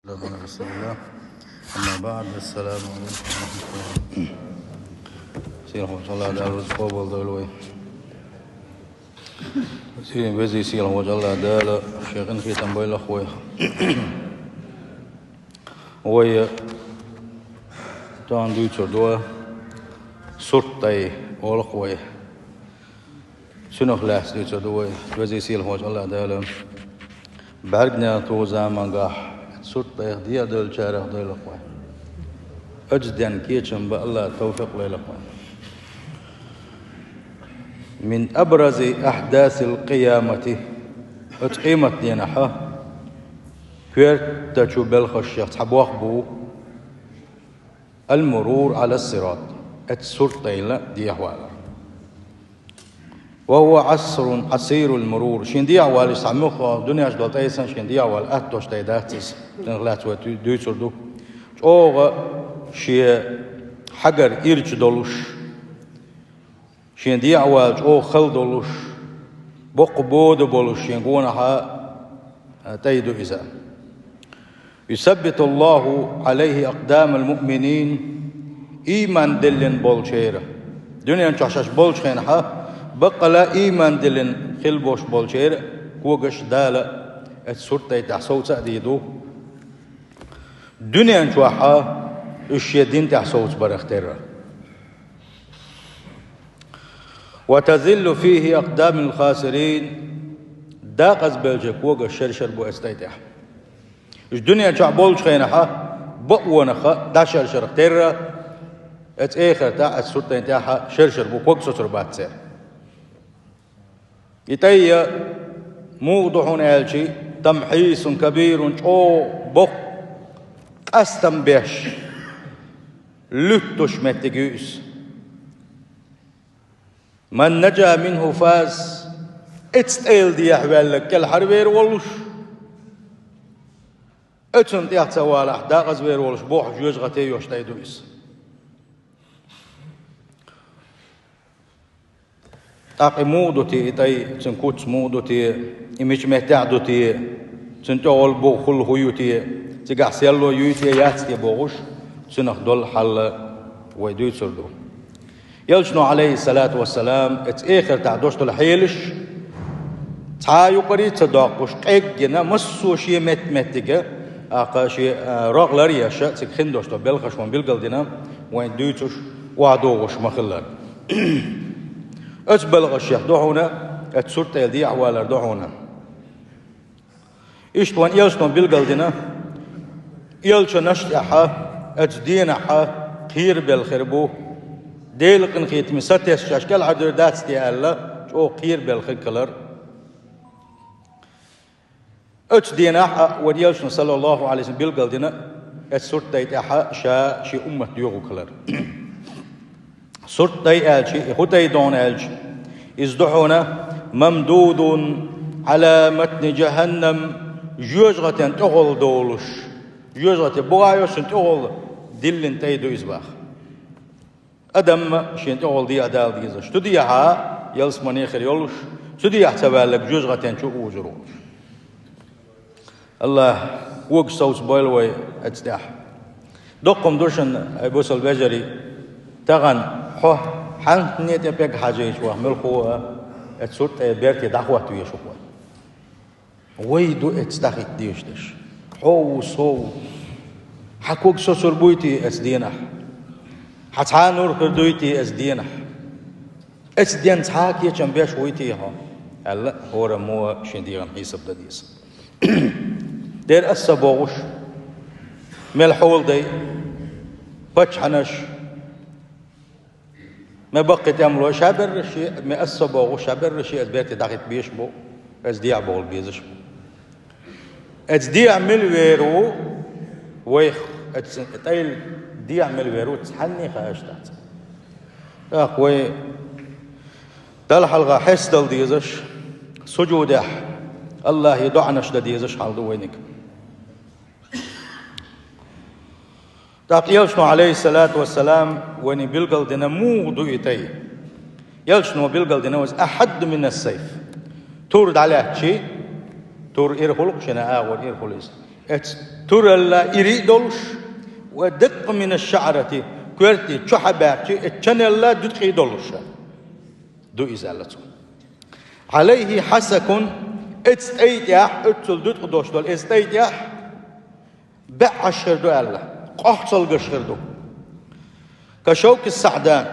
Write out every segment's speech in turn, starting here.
بسم الله. أما بعد، السلام عليكم ورحمة الله. سيرهم صلى الله عليه وسلم والدولوي. سيرهم بزي سيرهم وجل دال شيخن في تنبيل أخوي. ويا تان دوتشر دوا سرطي والأخوي. شنو خلاص دوتشر دوا بزي سيرهم وجل دال بعدنا تو زمان قاح سرطي ديا دل شارع دل أخوي. أجدن كيشن بالله توفيق للأخوان. من أبرز أحداث القيامة أتقيمت لنحا كيرت تشوب الخشيخ تحبوخ بو المرور على الصراط أتسرطين دي أحوال وهو عسير المرور شين دي أحوال يسعموخ دنيا أجدال تايسان شين دي أحوال أتوش تايداتس تنغلات ودويتر دو أوغ شي حجر إيرج دولوش شين دي أحوال أو خل دولوش بق بود بولوش شين قونها تايدو إذا يثبت الله عليه أقدام المؤمنين إيمان دلن بولشيرة دنيا نشاشش بولشينها بقلا إيمان دلن خلبوش بولشيرة كوغش دالة السرطة تحصو تأديدو دنيا نشوحها الشيدين تحصو تبرختيرة وتذل فيه أقدام الخاسرين داقز بلجك كوغش شرشر بو استيتح الدنيا شعبولش خينها بقونها دا شرشر اختيرة ات اخر تا السلطة انتاحا شرشر بو كوك سوتر باتسير يتايا موضوعون الشي تمحيص كبير او بق قستم بيش لتش متجيس من نجا منه فاز اتستيل دي احوالك كالحربير والوش اتسم تيحت سوالح دا غزوير والوش بوح جوز غتي يوشتاي دويس تاقي مودوتي اتاي تنكوتس مودوتي اميش مهتعدوتي تنتول بو خل هيوتي تيقع سيالو يوتي ياتي بوغش تنخ دول حل ويدوي تسردو يلشنو عليه الصلاة والسلام اتاخر تعدوشتو الحيلش تعايو قريت تداقوش قيقنا مسو شي متمتك اقاشي راغلر ياشا تخندوشتو بلخش وان بلقلدنا وين دويتوش وعدوغش مخلر اتبلغش يحدوحونا اتسرت يدي عوالر دوحونا اشتوان يلشنو بلقلدنا يلشو نشتحا اتدينحا خير بالخربو ديلقن خيت مساتيس شاشكال عدر داتستي ألا جو خير بالخكلر اتش دينا وديالشن صلى الله عليه وسلم بيلقل دينا السرط دايتاحا شا شي أمة ديوغو كلر سرط داي آلشي هتاي دون آلشي ازدحونا ممدود على متن جهنم جوزغة تغل دولش جوزغة بغايوش تغل دلن تايدو إزباخ أدم شين تغل دي أدال ديزا شتديها يلس منيخر يولش شتديها تبالك جوزغة تنشو وجرو الله وق صوت بويلوي اتستاح دقم دوشن ابوس البجري تغن حو حنت نيت بيك حاجه شو ملخو اتسوت بيرتي دعوه تو يشوف ويدو اتستاخ ديشتش حو صو حكوك سوسر بويتي اسدينح حتى نور كردويتي اسدينح اسدين تاكي كم بيش ويتي ها هلا هو مو شنديغن حسب دديس دير السبوغش ملحول دي بچحنش ما بقيت يعملوا شابر شيء ما السبوغش شابر شيء ازبيرتي داخت بيش بو ازديع بول بيزش بو ازديع ملويرو ويخ اتايل ديع ملويرو تحني خاشتات اخوي دالحلغة حس دل ديزش سجودح الله يدعنش دديزش حال وينك تاق يلشنو عليه الصلاة والسلام وين بيلقل دنا مو دويتي يلشنو بيلقل دنا وز أحد من السيف تورد عليه شيء تور إيرخلق شنا آغور إيرخلق ترلا يريد دولش ودق من الشعرة كورتي شحباتي اتشنلا دقي دولش دو إزالته عليه حسك استيديح اتسل دق دوش دول استيديح بعشر دو الله قحصل قشر دو كشوك السعدان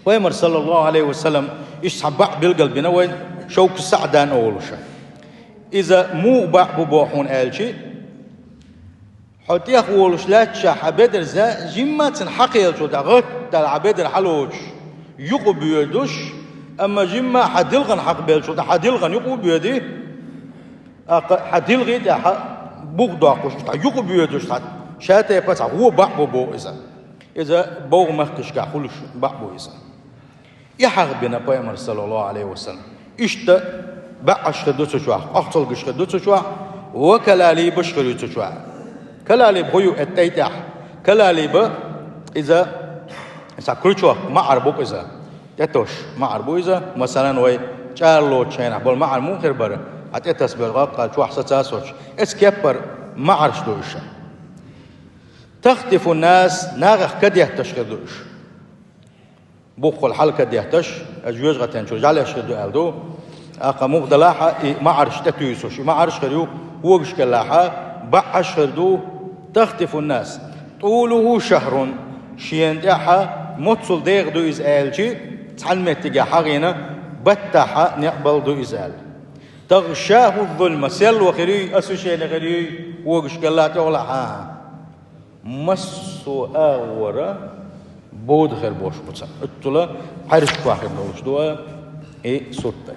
ويمر صلى الله عليه وسلم يسحبع بالقلب نوين شوك السعدان أولشا إذا مو بعب بوحون آلشي حتى يخولش لا تشاح بدر زا جمة تنحقي الشو تغط العبادر حلوش يقب بيدوش أما جمة حدلغن حق بالشو حدلغن يقب بيدي حدلغي تاح بغضاقوش يقب بيدوش شاتا يبتع هو بعب بو إذا بوغ مخكش كحولش بعب إذا يحق بنا بيامر صلى الله عليه وسلم إشتا بعش خدوت شوا أخطل قش خدوت شوا وكلالي بش خدوت شوا كلالي بهيو التيتح كلالي ب إذا كل شوا ما عربوك إذا تتوش ما عربو إذا مثلا وي شارلو تشينا بول ما عرمو خير بره أتأتس بالغاب قال شو أحسن تاسوش إسكبر ما عرش دوش تختف الناس ناغخ كد يهتشخدوش بوخ الحلقة ديهتش أجوز غتين شو جالي أشخدو ألدو أقا مغدلاحة ما عرش تتويسوش ما عرش خدو وقش كلاحة بعش خدو تختف الناس طوله شهر شين ديحة متصل ديغ دو إزالجي تعلمت تجاحة غينا بتاحة نقبل دو إزال تغشاه الظلمة سيل وخري أسوشين غري وقش كلاحة ولا مسو أورا بود خير بوش بوتسا اتولا حارس واحد نوش دوا سوتا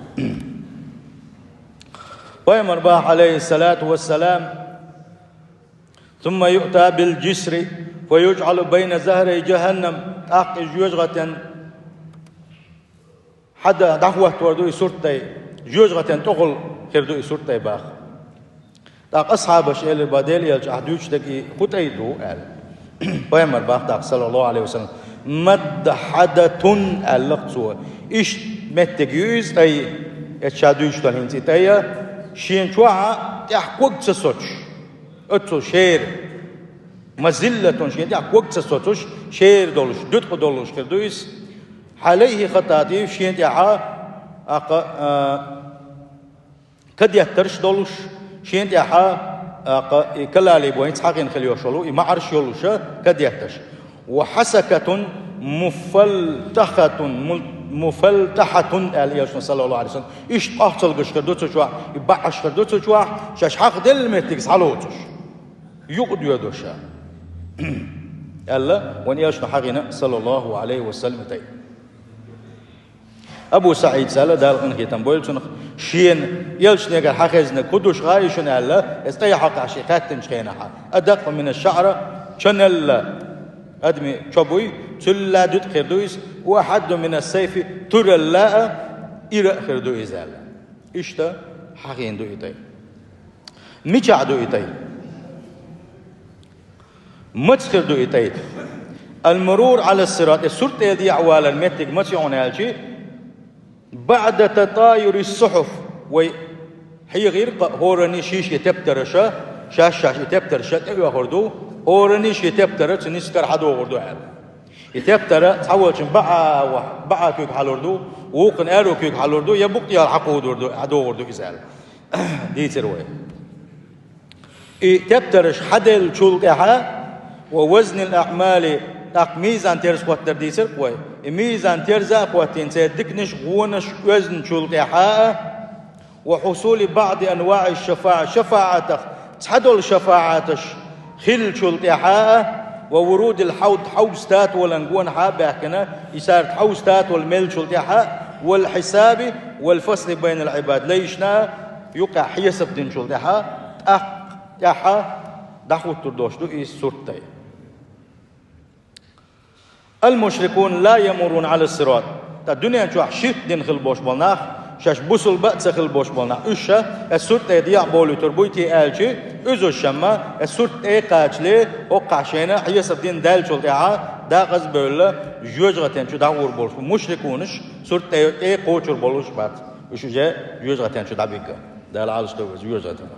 ويمر باه عليه الصلاة والسلام ثم يؤتى بالجسر ويجعل بين زهري جهنم أق جوجغة حدا دعوة توردو سورتي جوجغة تغل خير دو سورتي باخ داق أصحاب الشيء الباديل يلجع دوش دقي خطيدو قال ويمر باه داق صلى الله عليه وسلم مد حدتون اللقطوه إيش متجوز تاي اتشادوش تلهنتي تاي شين شوعة تحقق تسوتش اتو شير مزلة شين تحقق تسوتش شير دولش دتق دولش كردويس عليه خطاتي شين تحا كد يهترش دولش شين تحا كلالي بوين تحقين خليوشلو ما عرش يولوش كد يهترش وحسكة مفلتحة الياش صلى الله عليه وسلم إيش أحصل قش كردوتش شوا يبعش كردوتش شوا شاش حق دل متكس حلوتش يقد يدوشا ألا ونياش نحقنا صلى الله عليه وسلم تي أبو سعيد سأله دال إنك تنبول شنو شين يلش نيجا حخزنا كدوش غايشون ألا استيا حق عشيقات تنشينها أدق من الشعر شنل أدمي شبوي تلا دود خردويس وحد من السيف ترى لا إلى خردويس زال إشتا حقين دو إتاي ميشع دو إتاي متخر دو إتاي المرور على الصراط السورة دي عوالا متك متيعون هالشي بعد تطاير الصحف وي هي غير هورني شيش يتبترشا شاش يتبترشا تبي خردو هورنيش يتبتر تنسكر حدو غردو حال يتبتر تحول شن بقى كيك حلوردو وقن قالوا كيك حلوردو يبقى يلحقوا دردو حدو غردو إزال دي تروي يتبترش حدل شول كها ووزن الأعمال ميزان ترس قوتر دي سر قوي ميزان ترزا قوتين سيدكنش غونش وزن شول كها وحصول بعض أنواع الشفاعة شفاعتك تحدل شفاعتش خل شلتحاء وورود الحوض حوستات والانقون حابة كنا يسار حوستات والميل شلتحاء والحساب والفصل بين العباد ليشنا يقع حيسب دين شلتحاء يحا دحو التردوش دو السورتين المشركون لا يمرون على الصراط الدنيا شو شيت دين خلبوش بالناخ شاش بوصل بأس خلبوش بالناخ إيشا السورت يضيع بولو تربويتي آلشي إزو الشما السورت قاجلي وقعشينا حيسب دين دال شلتها دا غز بولا جوج غتين شو داور بولش مشركونش سورت قوچر بولش بات وشو جا جوج غتين شو دابيكا دا العالش دو جوج غتين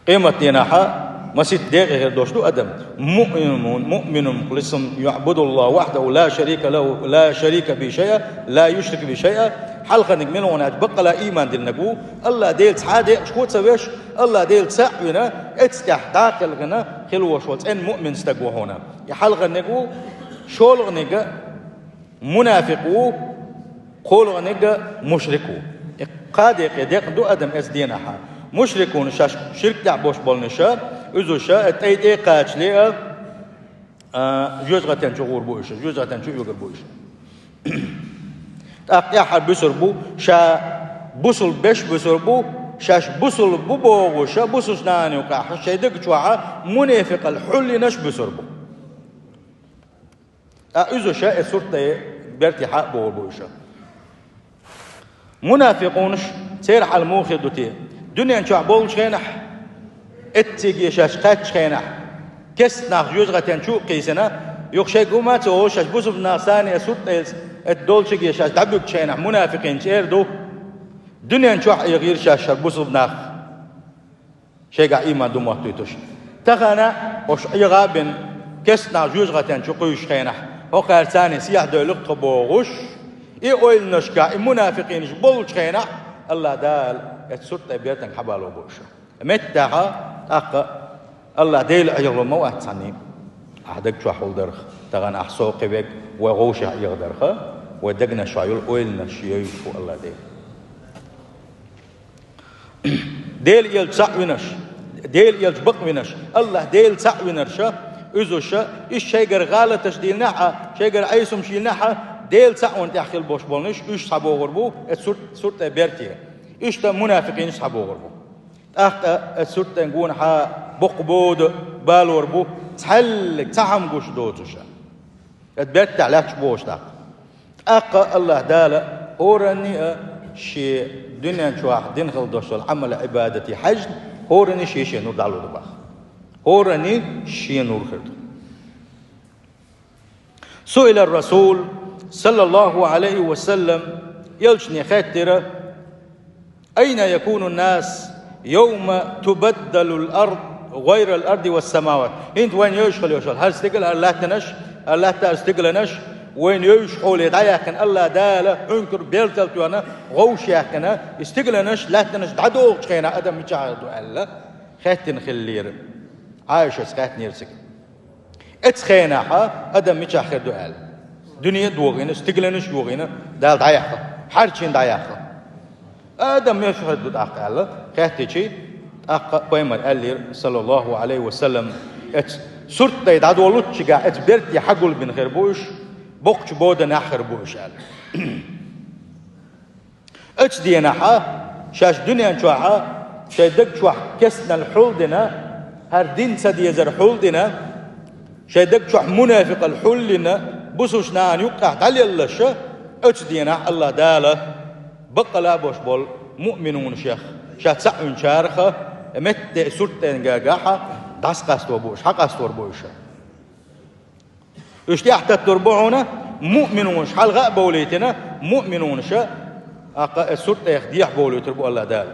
قيمة دينها مسيت دقيقة دوشلو أدم مؤمن مخلص يعبد الله وحده لا شريك له لا شريك بشيء لا يشرك بشيء حلقة نجملون أجبق لا إيمان دل نجو الله ديل سعادة شكوت سويش الله ديل سعونا اتستحتاق لنا خلوا شوت إن مؤمن استجوا هنا يحلقة نجو شول نجا منافقو قول نجا مشركو قادق يدق دو أدم إس دينها مشركون شاش شرك دعبوش بالنشا أزوشا تأيد قاتش ليه جزء تنشغور بوش جزء تنشغور بوش أقيا حد بسربو شا بوصل بش بسربو شاش بوصل بوبو شا بوصل ناني وكاح شيدك شوعة منافق الحل نش بسربو أزوشا السرطة برتي حق بوشا منافقونش سير على الموخدتي دنيا نشوع بول شينح اتجي شاش قات شينح كس ناخ جزغة تنشو قيسنا يخشى قومات او شاش بوسف ناساني اسوط الدول شي شاش دبك شينح منافقين شير دو دنيا نشوع يغير شاش بوسف ناخ شيغا ايمان دو محتويتوش تغانا وش يغابن كس ناخ جزغة تنشو قيش شينح وقال ثاني سياح دولق طبوغوش اي اويل نشكا المنافقين بول شينح الله دال السرطة بيرتن حبالو بوشا متها أق الله ديل أجر ما واتساني أحدك شو حول درخ تغن أحسوق بك وغوش يغدرخ ودقنا شايل أويلنا شيء شو الله ديل يلصق ونش ديل يلصق ونش الله ديل صق ونرشة إزوشة إيش شيء غير غالة تشديل نحى شيء غير عيسم شيل نحى ديل صق وانت أخيل بوش بولنش إيش صابو غربو السرطة بيرتيه إيش تا منافقين يسحبوا غربو أخت السرطة نقول حا بقبود بالوربو تحلق تحم قوش دوتوشا اتبرت عليك شبوش تاق أق الله دالة هورني شي دنيا نشوح دين خلدوش العمل عبادتي حج هورني شي نور دالو دباخ هورني شي نور خرد سئل الرسول صلى الله عليه وسلم يلشني خاترة أين يكون الناس يوم تبدل الأرض غير الأرض والسماوات انت وين يشغل هل استقل الله تنش الله تستقلنش وين يشغل يدعيكن الله دالة انكر بيلتلتو أنا غوش يكنا استقلنش لا تنش دعدوغ شخينا أدم يجعدو الله خاتن خلير عايشة خاتن يرسك اتخينا أدم يجعخر دو الله دنيا دوغين استقلنش دوغين دال دعيخة حرشين دعيخة آدم يشهد ضد أقل كهتشي أق بيمر قال صلى الله عليه وسلم سرت يدعو ولوتش جا برتي حقول بن خربوش بقش بود نخر بوش قال دينا شاش دنيا شوها شيدك شوح كسنا الحلدنا هر دين سدي زر حلدنا شيدك شوح منافق الحلنا بوسوش نان يقع تعلي الله شا دينا الله داله بقلا بوش بول مؤمنون شيخ شات سعون شارخة مت سرتين جاجاحة داس قاستور بوش حق قاستور بوش إيش تحت تربعنا مؤمنون حال غاب بوليتنا مؤمنون شا السرت يخديح بوليت ربو الله دال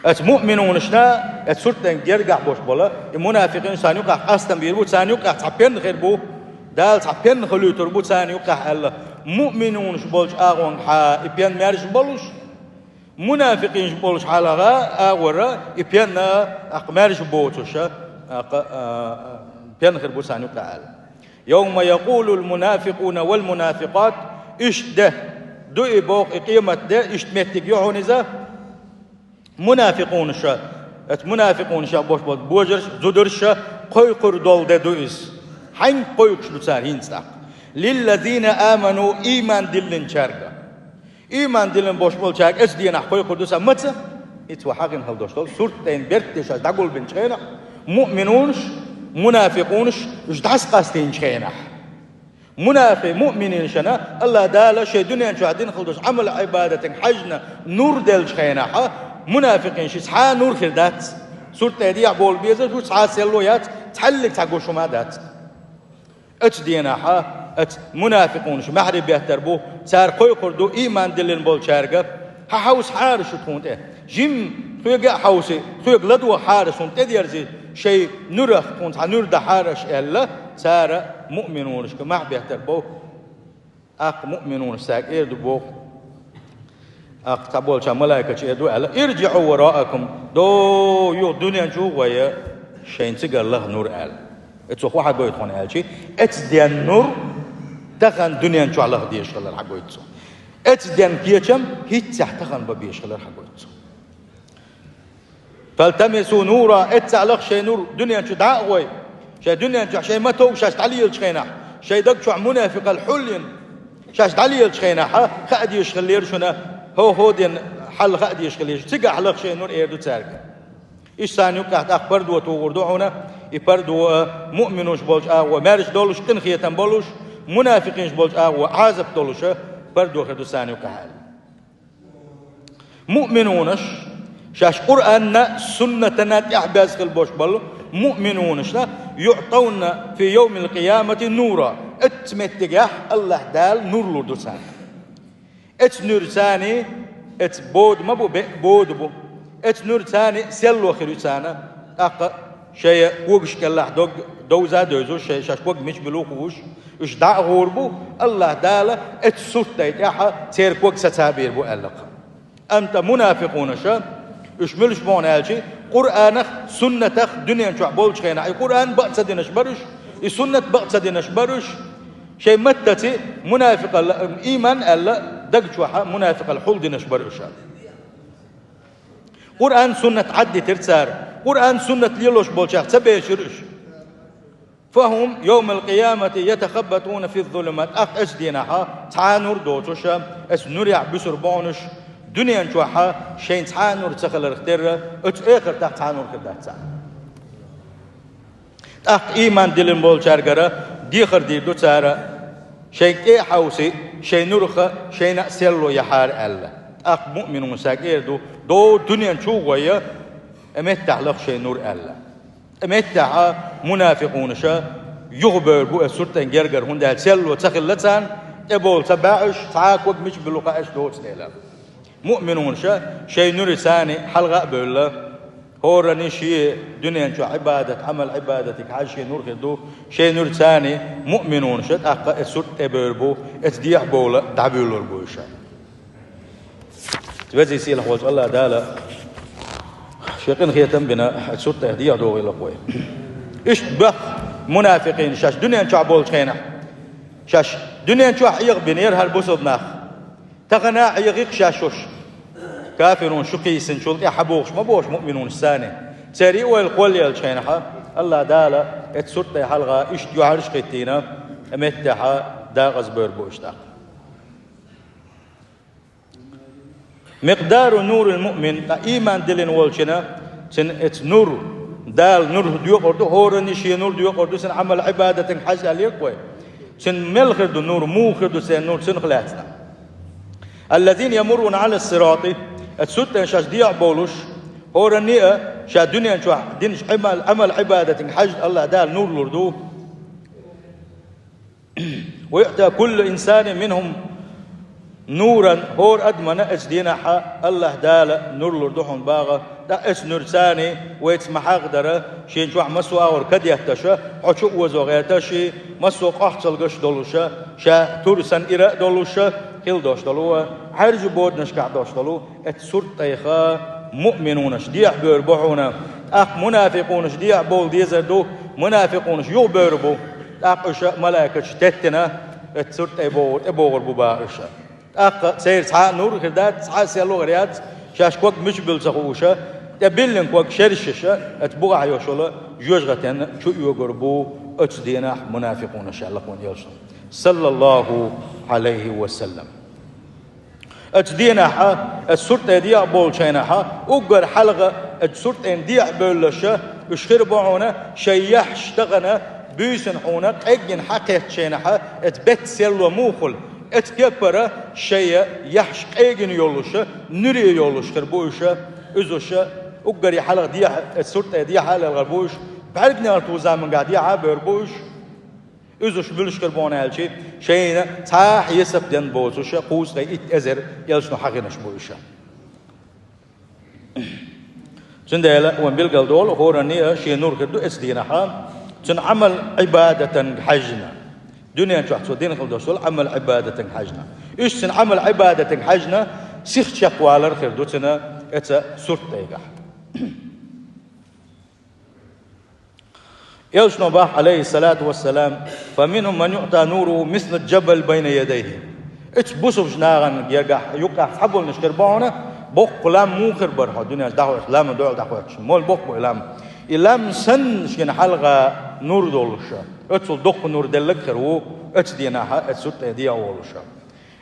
مؤمنون شنا السرتين جرجع بوش بولا المنافقين سانيوكا قاستم بيربو سانيوكا تعبين غير بو دال تعبين خلو تربو سانيوكا الله مؤمنون شبولش أغوان حا إبيان مارش بولش منافقين شبولش حالغا أغورا إبيان أقمارش بوتوش إبيان خربو سانيو تعالى يوم يقول المنافقون والمنافقات إيش ده دو إبوق إقيمة ده إيش تمتك يعونيزا منافقون شا منافقون شا بوش بوجرش زدرش قوي قردول ده دو إس حين قويكش لسان هينستاق للذين آمنوا إيمان دلن شارقا إيمان دلن بوش بول شارق إس دينا قوي قردوسا متى إتوا حقين هالدوشتول سورتين برتشاش داقول بن شخينا مؤمنونش منافقونش إش دعس قاستين شخينا منافق مؤمنين شنا الله دالا شي دنيا شهدين خلدوش عمل عبادة حجنا نور دل شخينا منافقين شي سحا نور خردات سورة دي عبول بيزا شو سحا سيلويات تحلق تاقول شو مادات اتش دينا منافقون شو محرب بيهتربو سار قوي قردو إيمان دلن بول شارقة حاوس حارش تكون جيم خيق حوسي خيق لدو حارس تديرزي شيء نرخ كنت نور ده حارش إلا سار مؤمنون كما بيهتر بو أق مؤمنون ساق إيردو بو أق تبول شا ملايكة إيردو ألا ارجعوا وراءكم دو يو دنيا جو ويا شين تقال الله نور ألا اتسوخ واحد بو يتخون ألا شي اتديان نور تخن دنيا جو الله ديش خلال حقو يتسو اتديان كيشم هيت تحتخن ببيش خلال حقو يتسو فالتمسوا نورا اتسعلق شي نور دنيا شو دعوي شي دنيا شو شي متو شاش تعلي الشخينا شي دك شو منافق الحلين شاش تعلي الشخينا خادي يشخلير شنا هو دين حل خادي يشخلير تقع حلق شي نور ايردو تارك ايش ثاني قاعد اخبر دو توردو هنا يبردو مؤمنوش بولش ومارش دولش كنخيتن بولش منافقينش بولش وعازب دولش بردو خدو ثاني وكحال مؤمنونش شاش قرآن سنة تحباز خلبوش بلو مؤمنونش يعطون في يوم القيامة نورا اتمتقح الله دال نور لردو ثاني ات نور ثاني ات بود ما بو بود بو ات نور ثاني سيلو خيرو ثاني اق شيء وقش كالله دوزا دوزو شيء شاش وق مش بلوخوش اش دع غوربو الله دال ات سوتيت احا تير وق ستابير بو ألق انت منافقون شا اش ملش بون الشي قرآنخ سنتخ دنيا شو بولش خينا اي قرآن بقص دينش برش اي سنة بقص دينش برش شيء متتي منافق ايمان الا دق شوحه منافق الحول دينش برش قرآن سنة عدي ترسار قرآن سنة ليلوش بولشاخ تبيشرش فهم يوم القيامة يتخبطون في الظلمات أخ أش دينها تعانور دوتوشا أس نوريع بسر بونش دنيا نشوحها شين تعانور تخل اختر اتش اخر تحت تعانور كدات سا أخ إيمان دلن بولشارجرا ديخر دي دو تارا شين كي حوسي شين نورخا شين أسيلو يحار ألا أخ مؤمن مساكير دو دنيا نشوغويا أمتع لخ شين نور ألا أمتع منافقون شا يغبر بو السلطان جرجر هنده سلو تخل لتان ابول تباعش تعاكوك مش بلقاش دوت ليلا مؤمنون شا شي نور ثاني حلقة بالله هورني شيء دنيا شو عبادة عمل عبادتك عايشين نور كدو شي نور ثاني مؤمنون شا أق السلطان ابربو اتديح بولا دعبيلو البوشا تبزي سيلا خوالج الله دالا شيقين خيتم بنا السلطان هدية دوغي لقوي إيش بخ منافقين شاش دنيا شو عبول خينا شاش دنيا شو حيق بنير هالبوسد ناخ تغنى حيقيق شاشوش كافرون شقيسن شلطي حبوش ما بوش مؤمنون الثاني تاريق والقول يالشينها الله دالا اتسلطي حلقة إيش يعرش قيتينا امتحا داغز بربوش داق مقدار نور المؤمن إيمان دلين والشنا سن ات نور دال نور ديو قردو هورني شي نور ديو قردو سن عمل عبادة حاج عليك وي سن ملخر دو نور موخر دو سن نور سن خلاتنا الذين يمرون على الصراط اتسوت شاش ديع بولوش هورني شا دنيا شو دينش عمل عبادة حاج الله دال نور لردو ويؤتى كل إنسان منهم نورا هور أدمنا أسدينا حا الله دالا نور لردوحن باغا دا اس نور ثاني ويتس محاقدرة شين شوح مسو آور كد يهتشا حشو وزوغيتشي مسو قحصل قش دولوشا شا تورسان إراء دولوشا خيل دوش دولوا حرج بود نشكع دوش دولو اتسور تيخا مؤمنونش ديح بيربحونا أخ منافقونش ديح بول ديزر دو منافقونش يو بيربو أخ ملاكش تتنا اتسور تيبور ابوغر بباقشا أخ سير سحاء نور خردات سحاء سيالو غريات شاش كوك مش بلسخوشا تبلن كوك شرششا اتبوغ عيوشولا جوجغتين شو يوغربو اتدينا منافقون شعلقون يوشن صلى الله عليه وسلم اتدينا السورة ديع بولشينا اقر حلقة السورة ديع بولشا اشخر بعونا شيح اشتغنا بيسن حونا اجن حقيت شينا اتبت سيلو موخل اتكبر شيء يحش ايجن يولوشا نري يولوش خربوشا ازوشا اقري حلقه دي السورة دي حاله الغربوش بعرفني ارتوزا من قاعد يعبر بوش ازوش بلش كربون هالشي شيء صح يسب دين بوزوشا قوس غي ازر يلشنو حقنش بوشا سندلا وان بيلقى دول هورانية شيء نور كردو اسدينا ها سن عمل عبادة حجنا دنيا شخص ودين خلد رسول عمل عبادة حجنا إيش سن عمل عبادة حجنا سيخ شقوالر كردو سنا إتس سورت تيجح يوش نباح عليه الصلاة والسلام فمنهم من يعطى نوره مثل الجبل بين يديه إتس بوسف جناغن يرجع يقع حبل نشكر بعنا بوق قلام مو خربر الدنيا دعوة إسلام دعوة مول بوق إلام سن شين حلقة نور دولشة اتسل دق نور دلك خرو اتس ديناها اتسوت ديا ولشة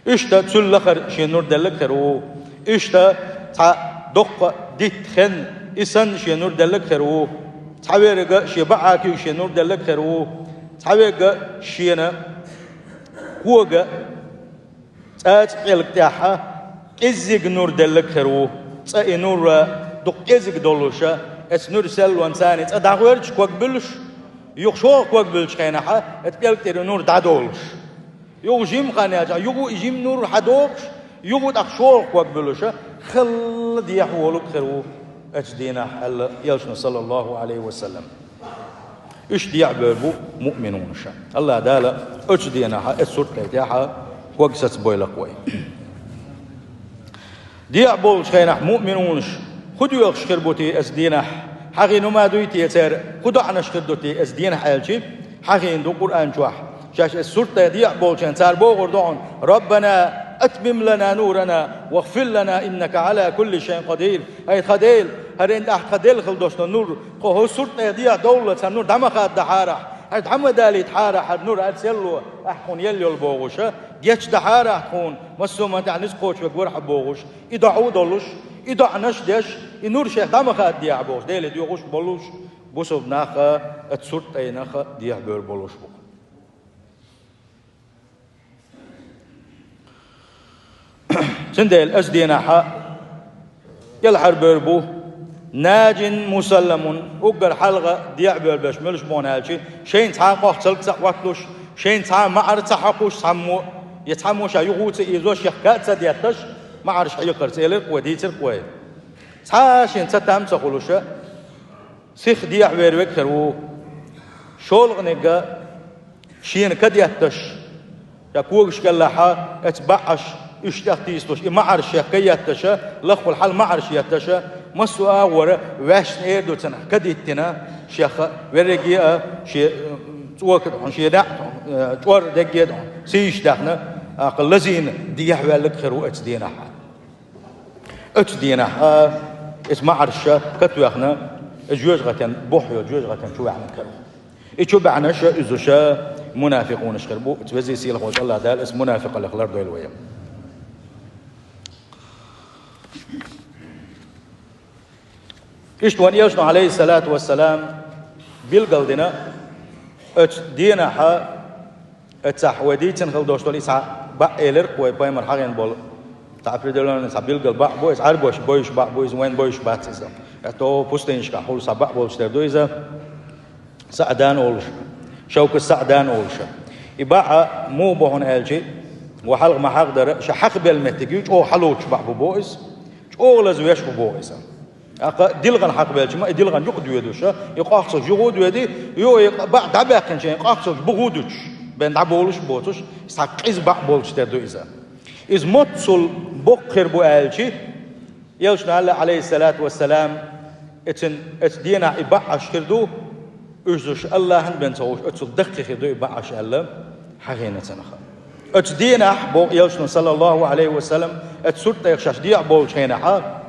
إشتا تسل لخر شين نور دلك خرو إشتا تا دق ديت خن إسن شين نور دلك خرو تعبيرك شي بعاكي شين نور دلك خرو تعبيرك شينا هوجا تقلق تاعها إزيق نور دلك خرو تأي نور دق إزيق دولشة اتس نور سل وانساني تدعويرش كوك بلش يخشوا كوك بلش خينها اتقلق تيرو نور دادولش يو جيم خانياجا يو جيم نور حدوكش يو تخشوا كوك بلش خل ديحولك خرو اتس دينا حل يلشنا صلى الله عليه وسلم ايش ديع بيربو مؤمنون شا الله دالا اتس دينا اتس سورت ليتاحا كوك ستس بويلق وي ديع بولش خينح مؤمنونش خدوا يخشر بوتي أسدينه حقي نما دويتي يتر خدوا عنا شخدوتي أسدينه حالشي حقي ندو قرآن جواح شاش السورة يضيع بولشان صار بوغردون ربنا أتمم لنا نورنا واغفر لنا إنك على كل شيء قدير أي قدير هرين تحت قدير خلدوشنا نور هو السورة يضيع دولة نور دمخات دحارح هاد حمدالي تحارح هاد نور أتسلو أحكون يليو البوغوشة ديش دحارح تكون مسوما تعنيس قوش بقور حبوغوش إدعو دولوش إذا عناش ديش النور شيخ دام خاد ديع بوش ديل ديوغوش بولوش بوسو بناخا اتسورت اي ناخا ديع بير بولوش بو سندل اسدينا حا يلحر بيربو ناج مسلم وقر حلقة ديع بير بشملش بون هالشي شين تحاقوش تلك سقواتلوش شين تحاق معر تحاقوش تحمو يتحموش يغوت إيزوش يخكات سديتش ما عارش حيقر سيلك وديتر قوي عاشين تتهم تقولوشة سيخ ديع ويروك خرو شولغ نيجا شين كديتش يكوغش كلاحا اتبعش اشتاقتيستوش ما عارش يكيتش لخو الحال ما عارش يتش مسوا ورا واش نيردو تنا كديتنا شيخ ورقي شي توكد عن شي دع تور دقيد سيش دحنا اقل لزين ديع ويلك خرو اتدينا اتدينا اسمع عرشة كتوخنا جوج غتن بوحيو جوج غتن شو عمل كرو إيشو بعناش إزوشا منافقون شخربو تبزي سيل خوش الله دال اسم منافق الأخلار دويل ويا إيش وان يوشنا عليه الصلاة والسلام بالقلدنا اتدينا حا اتسحوديتن خلدوش تولي سا بقى لرق ويباي مرحاقين بول تعرف دلنا سبيل قلب بويس عربوش بويش بويس وين بويش باتزا تو بوستينش كحول سبع بولش تردويزا سعدان أولش شوك السعدان أولش إباحة مو بهون ألشي وحلق ما حقدر شحق بالمتجيج أو حلوش بعض بويس أو لازويش بويس أق دلغن حق بالش ما دلغن يقد يدوشة يقاخص جهود يدي يو بعد عباقن شيء يقاخص بغودش بين عبولش بوتش ساقيز بعض بولش تردويزا إذ متصل بقر بوالشي يلشنا الله عليه الصلاة والسلام اتدينا إبعش كردو أجدوش الله هن بنتوش اتسل دقي كردو إبعش الله حقينة نخا اتدينا بو يلشنا صلى الله عليه وسلم اتسرت يخشاش ديع بولش هنا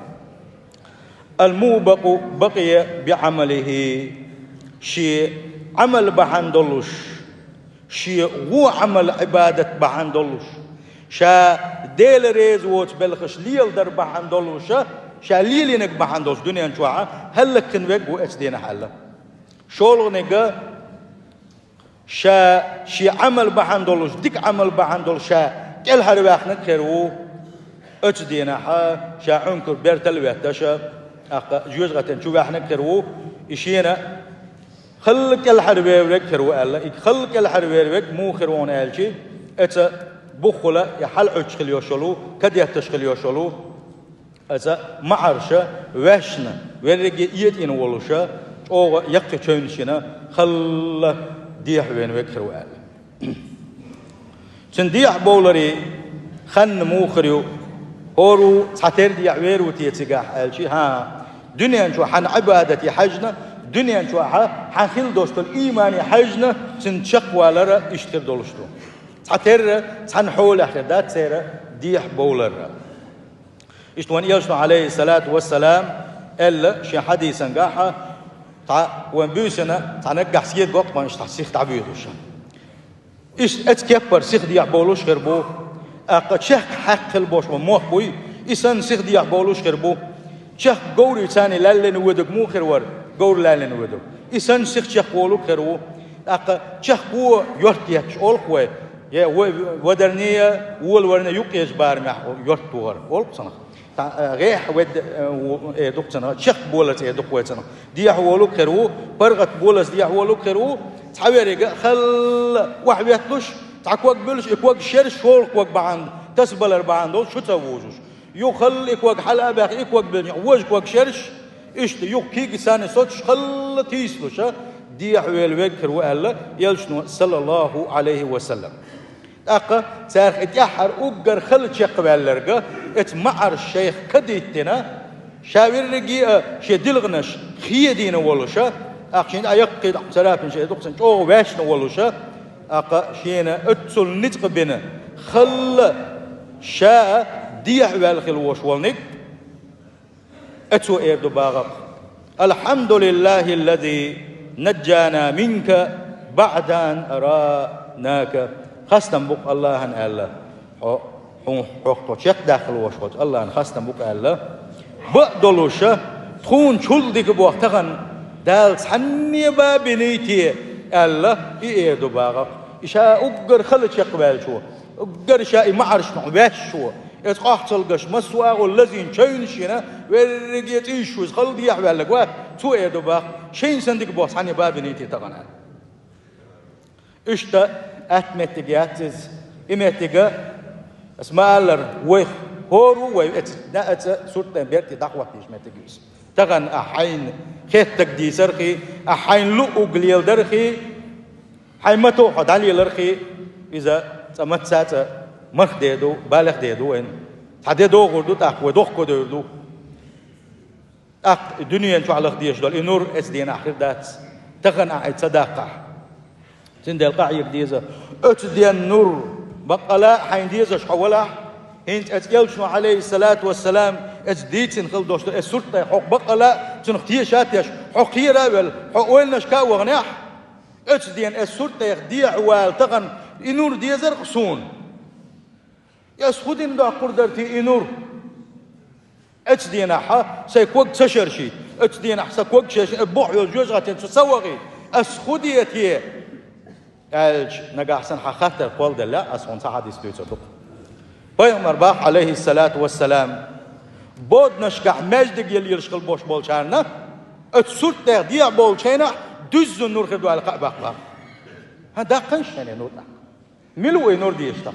الموبق بقي بعمله شيء عمل بحندلوش شيء هو عمل عبادة بحندلوش شا ديل ريز ووت بلخش ليل در بحندلوش شا ليلينك بحندلوش دنيا نشوعا هلك كنوك واتدينا حلا شولغ نيجا شا شي عمل بحندلوش ديك عمل بحندلوش شا كل هرواخنا كرو اتدينا حا شا عنكر بيرتل واتشا جوز غتن شو احنا كرو إشينا خلك الحربيرك كرو الله خلك الحربيرك مو خرون الشي ات بخلا يحل عشخل يوشلو كد يتشخل يوشلو أذا معرشة وشنا ورجع يدين ولوشة أو يقتشونشنا خل ديح وين وكر وعال تنديح بولري خن موخريو هورو تعتر ديح ويرو تيتجاه الشيء ها دنيا شو حن عبادتي حجنا دنيا شو حن خيل دوست الإيمان حجنا تنشق ولا إشتر دولشتو تعتر تنحول أحدات سيرة ديح بولر إشتوان يلشنا عليه الصلاة والسلام إلا شي حديثا قاحة وانبوسنا تنقح سيد قوق ما نشتح سيخ تعبيدوش إيش أتكبر سيخ ديح بولوش خربو أقد شخ حق البوش وموح بوي إسان سيخ ديح بولوش خربو شخ قوري تاني لالين ودق مو خرور قور لالين ودق إسان سيخ شخ بولو خربو أقد شخ بو يورتياتش أولقوي يا ودرنية ورنا يقيش بارمح يورتوغر أولق صنخ غيح ود دكتنا شخ بولت دكوتنا دي حولو خرو برغت بولس دي حولو خرو تحويري خل وحبيتلوش تعكوك بلش اكوك شرش هولك بعند تسبل بعند شو توجوش يخل اكوك حلقه باخ اكوك بلش وجهك شرش ايش يو كيك ثاني صوتش خل تيسلوش دي حويل وكر وقال يلشنو صلى الله عليه وسلم أقا سارخ اتيحر أقر خل شيخ بالرقة اتمعر الشيخ كديتنا شاور رقي شي دلغنش خيدين ولوشا أقشين أيقيد سلافن شي دقسن أو واشن ولوشا أقا شينا اتسل نتق بنا خل شاء ديح والخل وش والنك اتسو ايردو باغق الحمد لله الذي نجانا منك بعد أن أراناك خاصة بق الله أن الله حقوق شق داخل وشوت الله أن خاصة بق الله بقدلوشة تكون شل ديك بوقتها دال حني بابنيتي الله يأيدو باغق إشاء أقر خلت شق بالشو أقر شاء معرش معباش شو يتقاحصل قش مسوا والذين شين شينا ورقيت إيشوز خل دي يحوال لك واه تو يأيدو باغ شين سندك بوقت حني بابنيتي تغنى إشتا أتمتجاتز إمتجا اسمع الله ويه هورو ويه ات سورة بيرتي دعوة فيش متجوز تغن أحين خيتك دي سرخي أحين لؤو قليل درخي حيمتو حدالي لرخي إذا سمت سات مرخ ديدو بالغ ديدو إن حدي دو غردو تأخوي دوخ كدردو الدنيا شو على خديش دول إنور إسدين آخر دات تغن أعيد صداقة تندي القاعية ديزا أتدي النور بقلا حين ديزا شحولا هنت أتيلشنو عليه الصلاة والسلام أتديتن خل دوشت السلطة حق بقلا تنختي شاتيش حق هي رابل حق ويلنش كاو غنيح أتدي السلطة يخديع والتغن إنور ديزا قصون يسخدين دا قردرتي إنور أتدي نحا سيكوك تشرشي أتدي نحا سيكوك شاشي بوح يوجوز غاتين تسوغي أسخديتي قالش نجا حسن حخات القول ده لا أصلا صح حديث بيتصدق بيغمر باح عليه الصلاة والسلام بود نشكح مجد يلي يرشقل بوش بولشارنا اتسورت تغديع بولشينا دز النور خدو على قعبة هذا قنش يعني نور ملو نور دي يشتغل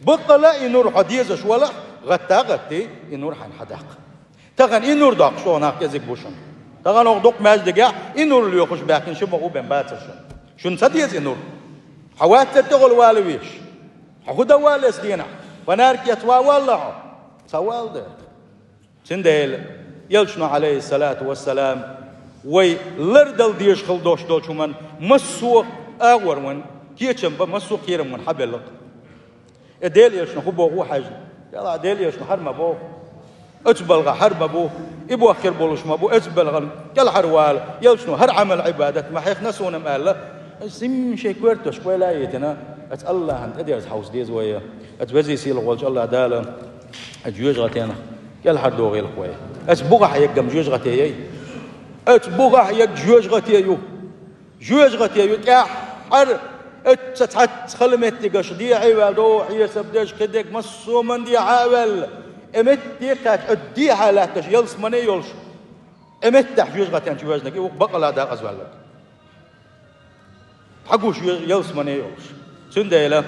بطلا نور حديث ولا غتي نور حن حداق تغن نور داق شو هناك يزك بوشن تغن أغدق مجد جا نور اللي يخش باكن شو مغو بين باتشن شون سديز نور حوات تغل والويش حخدا والس دينا ونارك يتوا والله سوال ده سندل يلشنا عليه الصلاة والسلام وي لردل ديش خل دوش دوش من مسوق أغور من كيتشم بمسوق كيرم من حبلق اديل يلشنا خبو هو حاجة يلا اديل يلشنا حرم بو اتبلغ حرب بو ابو اخر بولش ما بو اتبلغ يلا حروال يلشنا هر عمل عبادة ما حيخ نسونا مالا سم شيء كورتوش ولا يتنا ات الله انت ادير هاوس ديز ويا اتبزي سيل غولج الله داله اجوج غتينا يل حدو غير خويا اتبغى يقم جوج غتيي اتبغى يق جوج غتيو جوج غتيو يا حر اتتحت خلمت قش دي عيوادو حيسب دش كدك مسو من دي عاول امت ديكات ادي حالاتش يلس مني يلش امت تحجوج غتين جوجنك وبقى لا دا ازوالك حقوش يلس مني يلش سنديلا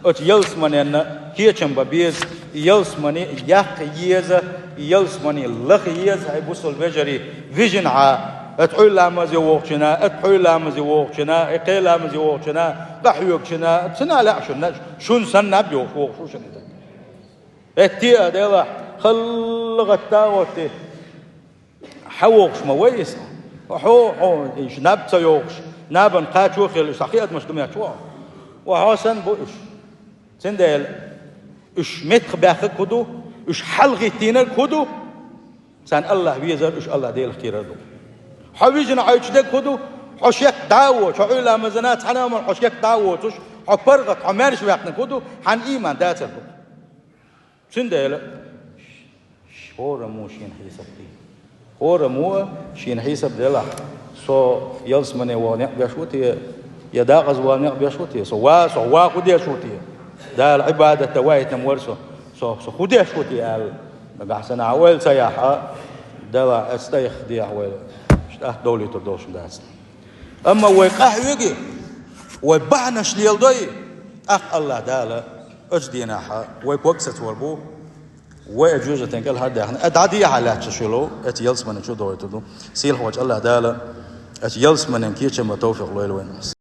ات يلس مني ان كيچم ببيز يلسمني يق يزا يلسمني لخ يزا هاي بوصل بجري فيجن اتحول لامزي وقتنا اتحول لامزي وقتنا اقيل لامزي وقتنا قحيوكنا تنا لا شن سن بيوق شو شن اتي ادلا خلغتا وتي حوقش مويس حو ايش نبت يوقش نابن قاتو خيل صحيح مش كم يتوا وحسن بوش سندل اش متخ باخ كدو اش حلغي تينا كدو سان الله بيزر اش الله ديل اختيرادو حبيجنا عايش ده كدو حشيك داو شعيلا مزنات حنا من حشيك داو توش حبرغت عمارش وقتنا كدو حن ايمان داتل سندل شور مو شين حساب دي هو مو شين حساب دلا سو يلسمني ونق بيشوتي يداغز ونق بيشوتي سوا خدي شوتي ده العبادة توايت مورسو سو خدي شوتي قال بحسن عويل سياحة ده استيخ دي عويل اشتاه دولي تردوش داس اما ويقح يجي ويبعنش ليلدي اخ الله دالا اجدينا حا ويكوكست وربو ويجوز تنقل هذا احنا ادعدي على تشلو ات يلسمن شو دويتو سيل هوج الله دالا ات يلسمن كيتش ما توفيق لويل وين